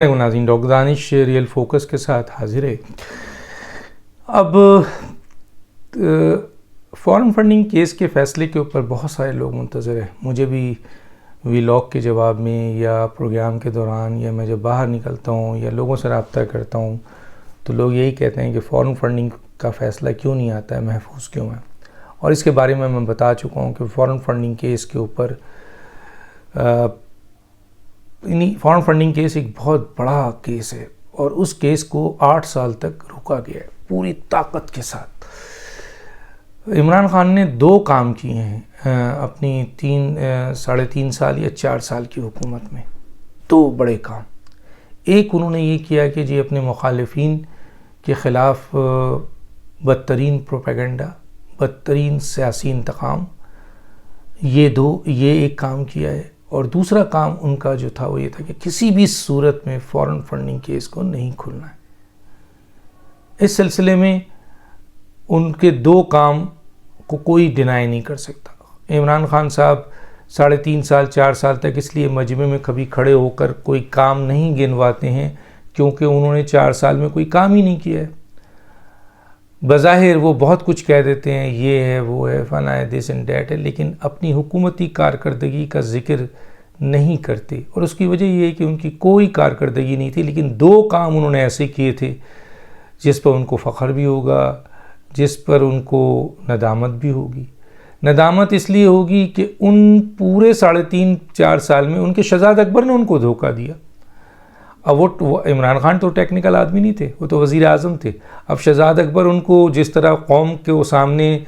ناظرین، ڈاکٹر دانش real focus کے ساتھ حاضر ہے۔ اب فارن فنڈنگ کیس کے فیصلے کے اوپر بہت سارے لوگ منتظر ہیں۔ مجھے بھی ویلاگ کے جواب میں یا پروگرام کے دوران یا میں جب باہر نکلتا ہوں یا لوگوں سے رابطہ کرتا ہوں تو لوگ یہی کہتے ہیں کہ فارن فنڈنگ کا فیصلہ کیوں نہیں آتا ہے، محفوظ کیوں ہے۔ اور اس کے بارے میں بتا چکا ہوں کہ فارن فنڈنگ کیس کے اوپر فارن فنڈنگ کیس ایک بہت بڑا کیس ہے اور اس کیس کو 8 سال تک روکا گیا ہے پوری طاقت کے ساتھ۔ عمران خان نے 2 کام کیے ہیں اپنی 3.5 سال یا 4 سال کی حکومت میں، 2 بڑے کام۔ ایک انہوں نے یہ کیا کہ جی اپنے مخالفین کے خلاف بدترین پروپیگنڈا، بدترین سیاسی انتقام، یہ ایک کام کیا ہے۔ اور دوسرا کام ان کا جو تھا وہ یہ تھا کہ کسی بھی صورت میں فارن فنڈنگ کیس کو نہیں کھولنا ہے۔ اس سلسلے میں ان کے 2 کام کو کوئی ڈینائی نہیں کر سکتا۔ عمران خان صاحب 3.5 سال 4 سال تک اس لیے مجمع میں کبھی کھڑے ہو کر کوئی کام نہیں گنواتے ہیں کیونکہ انہوں نے 4 سال میں کوئی کام ہی نہیں کیا ہے۔ بظاہر وہ بہت کچھ کہہ دیتے ہیں، یہ ہے وہ ہے فلاں ہے دس اینڈ دیٹ ہے، لیکن اپنی حکومتی کارکردگی کا ذکر نہیں کرتے۔ اور اس کی وجہ یہ ہے کہ ان کی کوئی کارکردگی نہیں تھی، لیکن 2 کام انہوں نے ایسے کیے تھے جس پر ان کو فخر بھی ہوگا، جس پر ان کو ندامت بھی ہوگی۔ ندامت اس لیے ہوگی کہ ان پورے 3.5-4 سال میں ان کے شہزاد اکبر نے ان کو دھوکہ دیا۔ اب وہ عمران خان تو ٹیکنیکل آدمی نہیں تھے، وہ تو وزیر اعظم تھے۔ اب شہزاد اکبر ان کو جس طرح قوم کے سامنے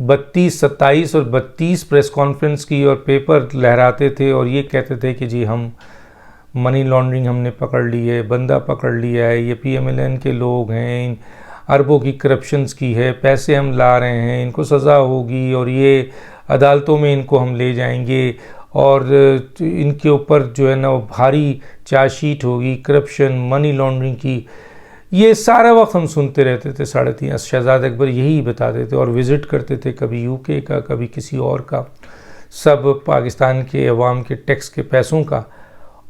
32, 27 اور 32 پریس کانفرنس کی اور پیپر لہراتے تھے اور یہ کہتے تھے کہ جی ہم منی لانڈرنگ ہم نے پکڑ لی ہے، بندہ پکڑ لیا ہے، یہ PMLN کے لوگ ہیں، ان اربوں کی کرپشنز کی ہے، پیسے ہم لا رہے ہیں، ان کو سزا ہوگی اور یہ عدالتوں میں ان کو ہم لے جائیں گے اور ان کے اوپر جو ہے نا وہ بھاری چارج شیٹ ہوگی کرپشن منی لانڈرنگ کی۔ یہ سارا وقت ہم سنتے رہتے تھے 3.5۔ شہزاد اکبر یہی بتاتے تھے اور وزٹ کرتے تھے، کبھی UK کا، کبھی کسی اور کا، سب پاکستان کے عوام کے ٹیکس کے پیسوں کا۔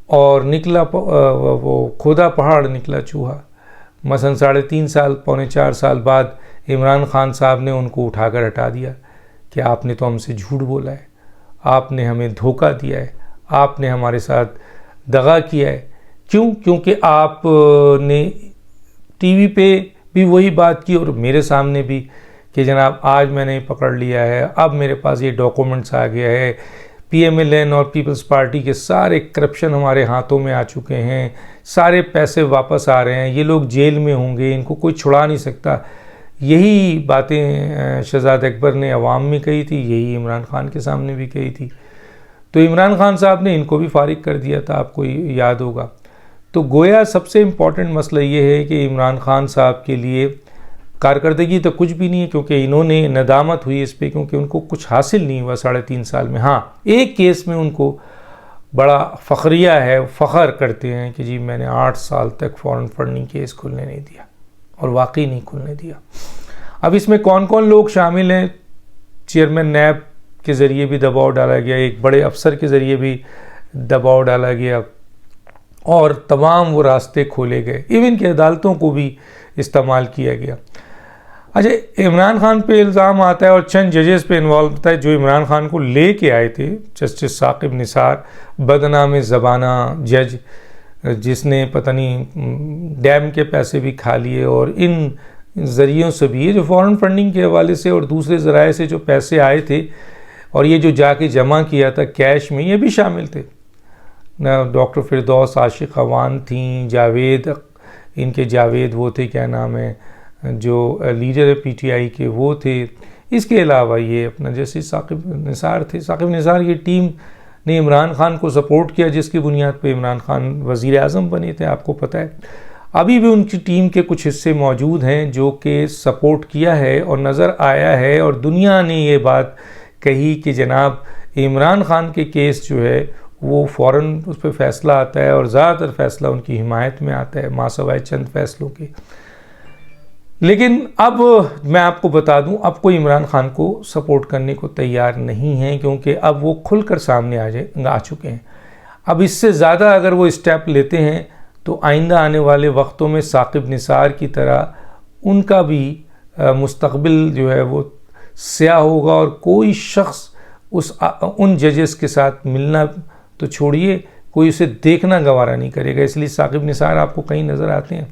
اور نکلا وہ کھودا پہاڑ نکلا چوہا۔ مثلا 3.5 سال 3.25 سال بعد عمران خان صاحب نے ان کو اٹھا کر ہٹا دیا کہ آپ نے تو ہم سے جھوٹ بولا ہے، آپ نے ہمیں دھوکہ دیا ہے، آپ نے ہمارے ساتھ دغا کیا ہے۔ کیونکہ آپ نے ٹی وی پہ بھی وہی بات کی اور میرے سامنے بھی کہ جناب آج میں نے پکڑ لیا ہے، اب میرے پاس یہ ڈاکومنٹس آ گیا ہے، PMLN اور پیپلز پارٹی کے سارے کرپشن ہمارے ہاتھوں میں آ چکے ہیں، سارے پیسے واپس آ رہے ہیں، یہ لوگ جیل میں ہوں گے، ان کو کوئی چھڑا نہیں سکتا۔ یہی باتیں شہزاد اکبر نے عوام میں کہی تھی، یہی عمران خان کے سامنے بھی کہی تھی۔ تو عمران خان صاحب نے ان کو بھی فارغ کر دیا تھا، آپ کو یاد ہوگا۔ تو گویا سب سے امپورٹنٹ مسئلہ یہ ہے کہ عمران خان صاحب کے لیے کارکردگی تو کچھ بھی نہیں ہے، کیونکہ انہوں نے ندامت ہوئی اس پہ، کیونکہ ان کو کچھ حاصل نہیں ہوا 3.5 سال میں۔ ہاں، ایک کیس میں ان کو بڑا فخریہ ہے، فخر کرتے ہیں کہ جی میں نے 8 سال تک فارن فنڈنگ کیس کھلنے نہیں دیا، اور واقعی نہیں کھلنے دیا۔ اب اس میں کون کون لوگ شامل ہیں؟ چیئرمین نیب کے ذریعے بھی دباؤ ڈالا گیا، ایک بڑے افسر کے ذریعے بھی دباؤ ڈالا گیا اور تمام وہ راستے کھولے گئے، ایون کہ عدالتوں کو بھی استعمال کیا گیا۔ اچھا، عمران خان پہ الزام آتا ہے اور چند ججز پہ انوالو ہوتا ہے جو عمران خان کو لے کے آئے تھے۔ جسٹس ثاقب نثار، بدنام زبانہ جج، جس نے پتہ نہیں ڈیم کے پیسے بھی کھا لیے، اور ان ذریعوں سے بھی یہ جو فارن فنڈنگ کے حوالے سے اور دوسرے ذرائع سے جو پیسے آئے تھے اور یہ جو جا کے جمع کیا تھا کیش میں، یہ بھی شامل تھے۔ ڈاکٹر فردوس عاشق خوان تھیں، جاوید، ان کے جاوید وہ تھے، کیا نام ہے، جو لیڈر PTI کے وہ تھے۔ اس کے علاوہ یہ اپنا جیسے ثاقب نثار تھے، ثاقب نثار کی ٹیم نے عمران خان کو سپورٹ کیا، جس کی بنیاد پہ عمران خان وزیر اعظم بنے تھے، آپ کو پتہ ہے۔ ابھی بھی ان کی ٹیم کے کچھ حصے موجود ہیں جو کہ سپورٹ کیا ہے اور نظر آیا ہے، اور دنیا نے یہ بات کہی کہ جناب عمران خان کے کیس جو ہے وہ فوراً اس پہ فیصلہ آتا ہے اور زیادہ تر فیصلہ ان کی حمایت میں آتا ہے، ماسوائے چند فیصلوں کے۔ لیکن اب میں آپ کو بتا دوں، اب کوئی عمران خان کو سپورٹ کرنے کو تیار نہیں ہے، کیونکہ اب وہ کھل کر سامنے آ چکے ہیں۔ اب اس سے زیادہ اگر وہ اسٹیپ لیتے ہیں تو آئندہ آنے والے وقتوں میں ثاقب نثار کی طرح ان کا بھی مستقبل جو ہے وہ سیاہ ہوگا، اور کوئی شخص ان ججز کے ساتھ ملنا تو چھوڑیے، کوئی اسے دیکھنا گوارا نہیں کرے گا۔ اس لیے ثاقب نثار آپ کو کہیں نظر آتے ہیں،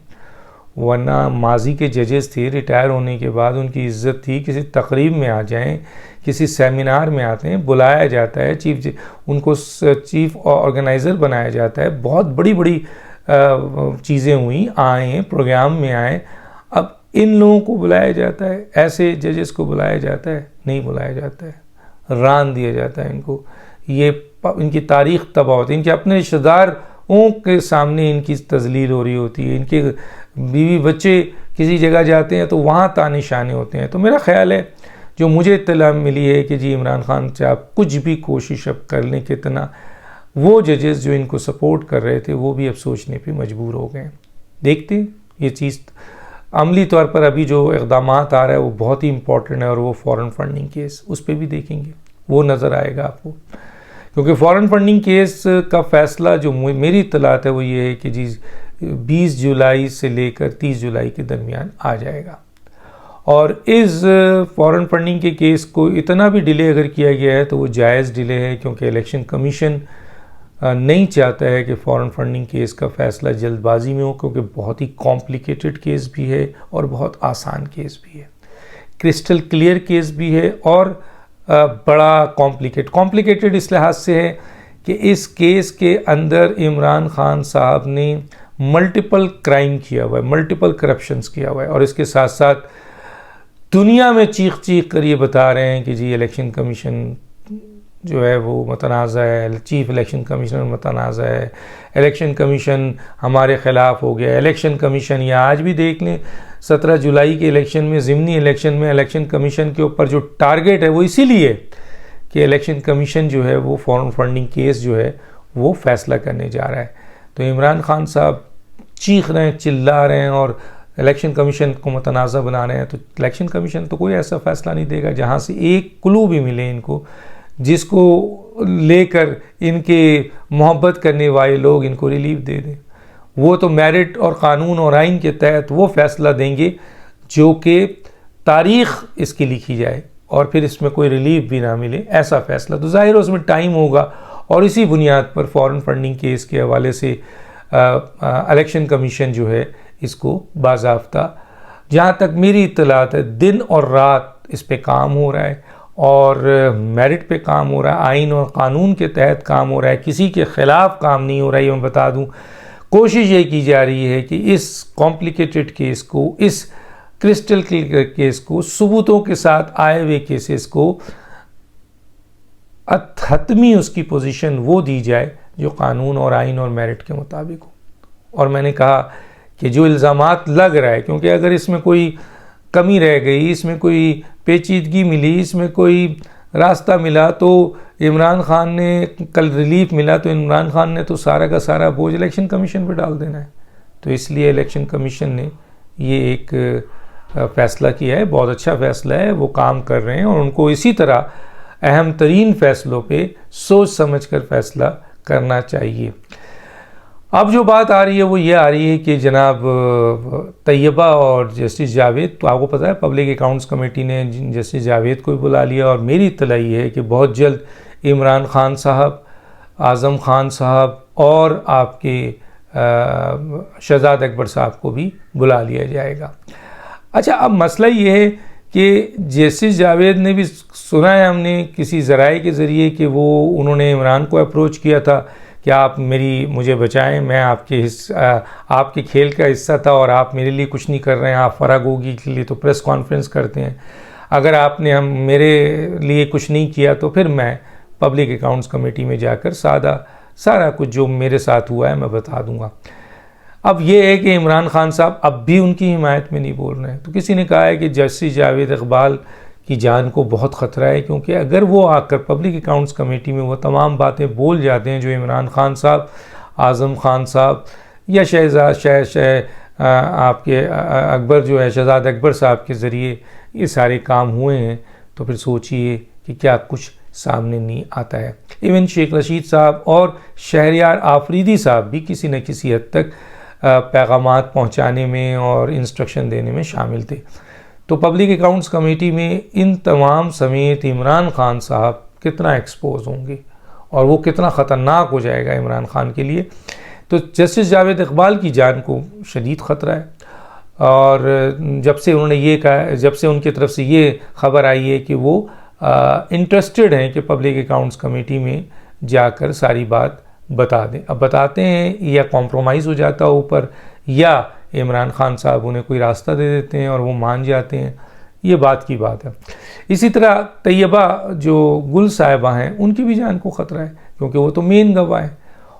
ورنہ ماضی کے ججز تھے، ریٹائر ہونے کے بعد ان کی عزت تھی، کسی تقریب میں آ جائیں، کسی سیمینار میں آتے ہیں، بلایا جاتا ہے، ان کو چیف آرگنائزر بنایا جاتا ہے، بہت بڑی بڑی چیزیں ہوئیں، آئیں پروگرام میں آئیں۔ اب ان لوگوں کو بلایا جاتا ہے، ایسے ججز کو بلایا جاتا ہے؟ نہیں بلایا جاتا ہے، ران دیا جاتا ہے ان کو۔ یہ ان کی تاریخ تباہ ہوتی ہے، ان کے اپنے رشتہ داروں کے سامنے ان کی تذلیل ہو رہی ہوتی ہے، ان کے بیوی بچے کسی جگہ جاتے ہیں تو وہاں تانے شانے ہوتے ہیں۔ تو میرا خیال ہے، جو مجھے اطلاع ملی ہے کہ جی عمران خان صاحب کچھ بھی کوشش اب کر لیں کتنا، وہ ججز جو ان کو سپورٹ کر رہے تھے وہ بھی اب سوچنے پہ مجبور ہو گئے۔ دیکھتے ہیں یہ چیز عملی طور پر ابھی جو اقدامات آ رہا ہے وہ بہت ہی امپورٹنٹ ہے، اور وہ فورن فنڈنگ کیس، اس پہ بھی دیکھیں گے، وہ نظر آئے گا آپ کو، کیونکہ فورن فنڈنگ کیس کا فیصلہ جو میری اطلاعات ہے وہ یہ ہے کہ جی 20 جولائی سے لے کر 30 جولائی کے درمیان آ جائے گا۔ اور اس فورن فنڈنگ کے کیس کو اتنا بھی ڈیلے اگر کیا گیا ہے تو وہ جائز ڈیلے ہے، کیونکہ الیکشن کمیشن نہیں چاہتا ہے کہ فورن فنڈنگ کیس کا فیصلہ جلد بازی میں ہو، کیونکہ بہت ہی کمپلیکیٹڈ کیس بھی ہے اور بہت آسان کیس بھی ہے، کرسٹل کلیئر کیس بھی ہے، اور بڑا کمپلیکیٹڈ اس لحاظ سے ہے کہ اس کیس کے اندر عمران خان صاحب نے ملٹیپل کرائم کیا ہوا ہے، ملٹیپل کرپشنز کیا ہوا ہے، اور اس کے ساتھ ساتھ دنیا میں چیخ کر یہ بتا رہے ہیں کہ جی الیکشن کمیشن جو ہے وہ متنازع ہے، چیف الیکشن کمیشنر متنازع ہے، الیکشن کمیشن ہمارے خلاف ہو گیا، الیکشن کمیشن، یا آج بھی دیکھ لیں 17 جولائی کے الیکشن میں، ضمنی الیکشن میں الیکشن کمیشن کے اوپر جو ٹارگٹ ہے وہ اسی لیے کہ الیکشن کمیشن جو ہے وہ فورن فنڈنگ کیس جو ہے وہ فیصلہ کرنے جا رہا ہے۔ تو عمران خان صاحب چیخ رہے ہیں، چلا رہے ہیں، اور الیکشن کمیشن کو متنازع بنا رہے ہیں، تو الیکشن کمیشن تو کوئی ایسا فیصلہ نہیں دے گا جہاں سے ایک کلو بھی ملے ان کو، جس کو لے کر ان کے محبت کرنے والے لوگ ان کو ریلیف دے دیں۔ وہ تو میرٹ اور قانون اور آئین کے تحت وہ فیصلہ دیں گے جو کہ تاریخ اس کی لکھی جائے، اور پھر اس میں کوئی ریلیف بھی نہ ملے، ایسا فیصلہ تو ظاہر اس میں ٹائم ہوگا، اور اسی بنیاد پر فورن فنڈنگ کیس کے حوالے سے الیکشن کمیشن جو ہے اس کو باضابطہ، جہاں تک میری اطلاعات ہے، دن اور رات اس پہ کام ہو رہا ہے، اور میرٹ پہ کام ہو رہا ہے، آئین اور قانون کے تحت کام ہو رہا ہے، کسی کے خلاف کام نہیں ہو رہا ہے۔ یہ میں بتا دوں، کوشش یہ کی جا رہی ہے کہ اس کمپلیکیٹڈ کیس کو، اس کرسٹل کلیئر کیس کو، ثبوتوں کے ساتھ آئے ہوئے کیسز کو حتمی اس کی پوزیشن وہ دی جائے جو قانون اور آئین اور میرٹ کے مطابق ہو۔ اور میں نے کہا کہ جو الزامات لگ رہا ہے، کیونکہ اگر اس میں کوئی کمی رہ گئی، اس میں کوئی پیچیدگی ملی، اس میں کوئی راستہ ملا، تو عمران خان نے کل ریلیف ملا تو عمران خان نے تو سارا کا سارا بوجھ الیکشن کمیشن پہ ڈال دینا ہے۔ تو اس لیے الیکشن کمیشن نے یہ ایک فیصلہ کیا ہے، بہت اچھا فیصلہ ہے، وہ کام کر رہے ہیں، اور ان کو اسی طرح اہم ترین فیصلوں پہ سوچ سمجھ کر فیصلہ کرنا چاہیے۔ اب جو بات آ رہی ہے وہ یہ آ رہی ہے کہ جناب طیبہ اور جسٹس جاوید، تو آپ کو پتہ ہے پبلک اکاؤنٹس کمیٹی نے جسٹس جاوید کو بلا لیا، اور میری اطلاع یہ ہے کہ بہت جلد عمران خان صاحب، اعظم خان صاحب اور آپ کے شہزاد اکبر صاحب کو بھی بلا لیا جائے گا۔ اچھا، اب مسئلہ یہ ہے کہ جسٹس جاوید نے بھی سنا ہے ہم نے کسی ذرائع کے ذریعے کہ انہوں نے عمران کو اپروچ کیا تھا کہ آپ مجھے بچائیں، میں آپ کے کھیل کا حصہ تھا اور آپ میرے لیے کچھ نہیں کر رہے ہیں، آپ فراگوگی کے لیے تو پریس کانفرنس کرتے ہیں، اگر آپ نے میرے لیے کچھ نہیں کیا تو پھر میں پبلک اکاؤنٹس کمیٹی میں جا کر سارا کچھ جو میرے ساتھ ہوا ہے میں بتا دوں گا۔ اب یہ ہے کہ عمران خان صاحب اب بھی ان کی حمایت میں نہیں بول رہے ہیں، تو کسی نے کہا ہے کہ جسٹس جاوید اقبال کی جان کو بہت خطرہ ہے، کیونکہ اگر وہ آ کر پبلک اکاؤنٹس کمیٹی میں وہ تمام باتیں بول جاتے ہیں جو عمران خان صاحب، اعظم خان صاحب یا آپ کے اکبر جو ہے شہزاد اکبر صاحب کے ذریعے یہ سارے کام ہوئے ہیں، تو پھر سوچئے کہ کیا کچھ سامنے نہیں آتا ہے۔ ایون شیخ رشید صاحب اور شہریار آفریدی صاحب بھی کسی نہ کسی حد تک پیغامات پہنچانے میں اور انسٹرکشن دینے میں شامل تھے. تو پبلک اکاؤنٹس کمیٹی میں ان تمام سمیت عمران خان صاحب کتنا ایکسپوز ہوں گے اور وہ کتنا خطرناک ہو جائے گا عمران خان کے لیے. تو جسٹس جاوید اقبال کی جان کو شدید خطرہ ہے، اور جب سے انہوں نے یہ کہا، جب سے ان کی طرف سے یہ خبر آئی ہے کہ وہ انٹرسٹڈ ہیں کہ پبلک اکاؤنٹس کمیٹی میں جا کر ساری بات بتا دیں. اب بتاتے ہیں یا کمپرومائز ہو جاتا ہے اوپر، یا عمران خان صاحب انہیں کوئی راستہ دے دیتے ہیں اور وہ مان جاتے ہیں، یہ بات کی بات ہے. اسی طرح طیبہ جو گل صاحبہ ہیں ان کی بھی جان کو خطرہ ہے، کیونکہ وہ تو مین گواہ ہیں،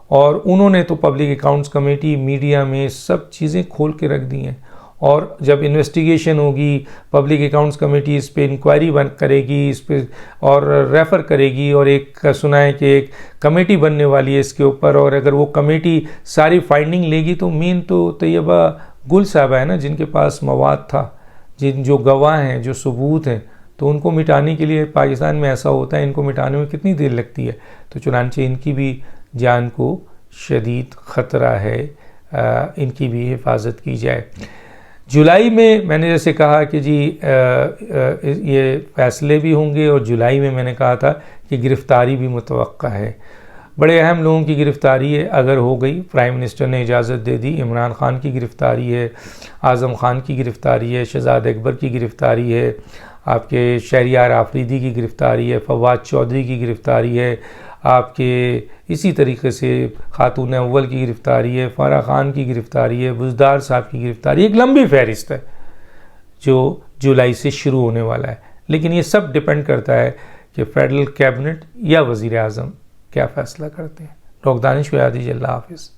اور انہوں نے تو پبلک اکاؤنٹس کمیٹی میڈیا میں سب چیزیں کھول کے رکھ دی ہیں. اور جب انویسٹیگیشن ہوگی، پبلک اکاؤنٹس کمیٹی اس پہ انکوائری کرے گی، اس پہ اور ریفر کرے گی، اور ایک سنا ہے کہ ایک کمیٹی بننے والی ہے اس کے اوپر، اور اگر وہ کمیٹی ساری فائنڈنگ لے گی تو مین تو طیبہ گل صاحبہ ہے نا، جن کے پاس مواد تھا، جو گواہ ہیں، جو ثبوت ہیں، تو ان کو مٹانے کے لیے پاکستان میں ایسا ہوتا ہے، ان کو مٹانے میں کتنی دیر لگتی ہے. تو چنانچہ ان کی بھی جان کو شدید خطرہ ہے، ان کی بھی حفاظت کی جائے. جولائی میں نے جیسے کہا کہ جی یہ فیصلے بھی ہوں گے، اور جولائی میں نے کہا تھا کہ گرفتاری بھی متوقع ہے. بڑے اہم لوگوں کی گرفتاری ہے، اگر ہو گئی، پرائم منسٹر نے اجازت دے دی. عمران خان کی گرفتاری ہے، اعظم خان کی گرفتاری ہے، شہزاد اکبر کی گرفتاری ہے، آپ کے شہریار آفریدی کی گرفتاری ہے، فواد چودھری کی گرفتاری ہے، آپ کے اسی طریقے سے خاتون اول کی گرفتاری ہے، فارا خان کی گرفتاری ہے، بزدار صاحب کی گرفتاری، ایک لمبی فہرست ہے جو جولائی سے شروع ہونے والا ہے. لیکن یہ سب ڈیپینڈ کرتا ہے کہ فیڈرل کیبنٹ یا وزیر اعظم کیا فیصلہ کرتے ہیں. ڈاکٹر دانش کو یاد دیجیے. اللہ حافظ.